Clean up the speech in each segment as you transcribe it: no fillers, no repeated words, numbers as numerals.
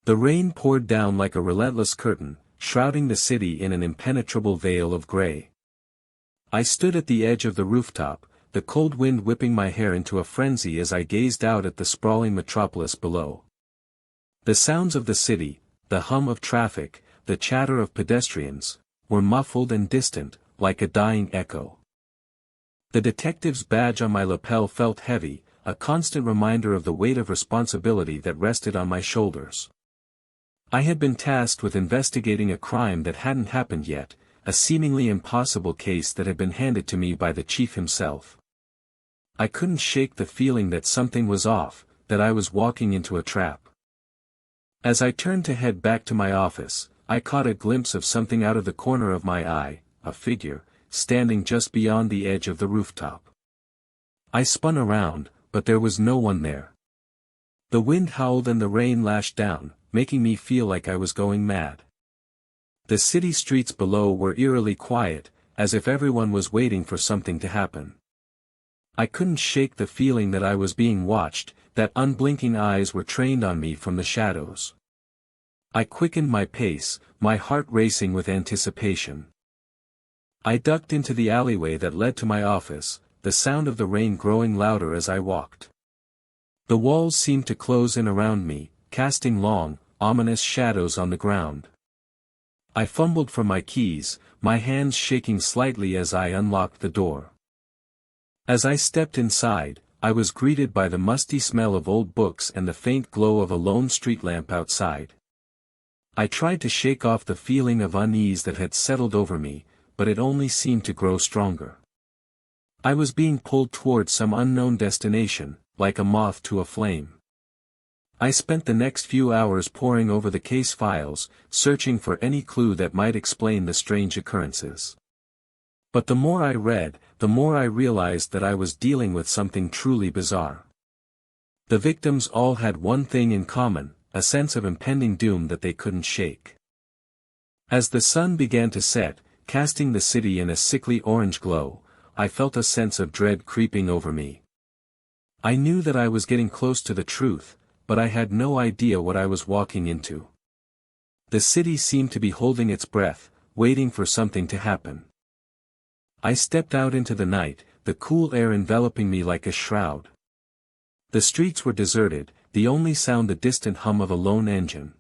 The rain poured down like a relentless curtain, shrouding the city in an impenetrable veil of gray. I stood at the edge of the rooftop, the cold wind whipping my hair into a frenzy as I gazed out at the sprawling metropolis below. The sounds of the city, the hum of traffic, the chatter of pedestrians, were muffled and distant, like a dying echo. The detective's badge on my lapel felt heavy, a constant reminder of the weight of responsibility that rested on my shoulders. I had been tasked with investigating a crime that hadn't happened yet, a seemingly impossible case that had been handed to me by the chief himself. I couldn't shake the feeling that something was off, that I was walking into a trap. As I turned to head back to my office, I caught a glimpse of something out of the corner of my eye, a figure, standing just beyond the edge of the rooftop. I spun around, but there was no one there. The wind howled and the rain lashed down, making me feel like I was going mad. The city streets below were eerily quiet, as if everyone was waiting for something to happen. I couldn't shake the feeling that I was being watched, that unblinking eyes were trained on me from the shadows. I quickened my pace, my heart racing with anticipation. I ducked into the alleyway that led to my office, the sound of the rain growing louder as I walked. The walls seemed to close in around me, casting long, ominous shadows on the ground. I fumbled for my keys, my hands shaking slightly as I unlocked the door. As I stepped inside, I was greeted by the musty smell of old books and the faint glow of a lone street lamp outside. I tried to shake off the feeling of unease that had settled over me, but it only seemed to grow stronger. I was being pulled toward some unknown destination, like a moth to a flame. I spent the next few hours poring over the case files, searching for any clue that might explain the strange occurrences. But the more I read, the more I realized that I was dealing with something truly bizarre. The victims all had one thing in common, a sense of impending doom that they couldn't shake. As the sun began to set, casting the city in a sickly orange glow, I felt a sense of dread creeping over me. I knew that I was getting close to the truth, but I had no idea what I was walking into. The city seemed to be holding its breath, waiting for something to happen. I stepped out into the night, the cool air enveloping me like a shroud. The streets were deserted, the only sound the distant hum of a lone engine.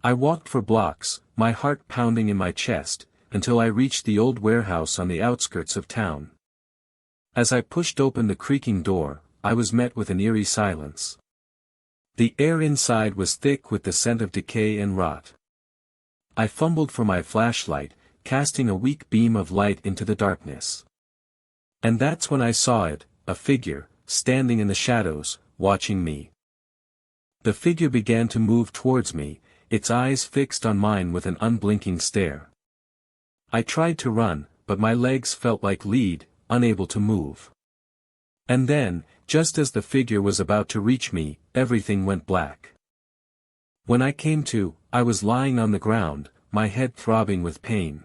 I walked for blocks, my heart pounding in my chest, until I reached the old warehouse on the outskirts of town. As I pushed open the creaking door, I was met with an eerie silence. The air inside was thick with the scent of decay and rot. I fumbled for my flashlight, casting a weak beam of light into the darkness. And that's when I saw it, a figure, standing in the shadows, watching me. The figure began to move towards me, its eyes fixed on mine with an unblinking stare. I tried to run, but my legs felt like lead, unable to move. And then, just as the figure was about to reach me, everything went black. When I came to, I was lying on the ground, my head throbbing with pain.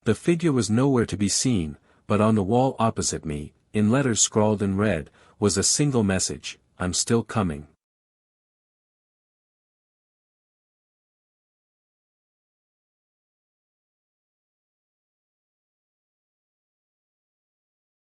The figure was nowhere to be seen, but on the wall opposite me, in letters scrawled in red, was a single message: "I'm still coming."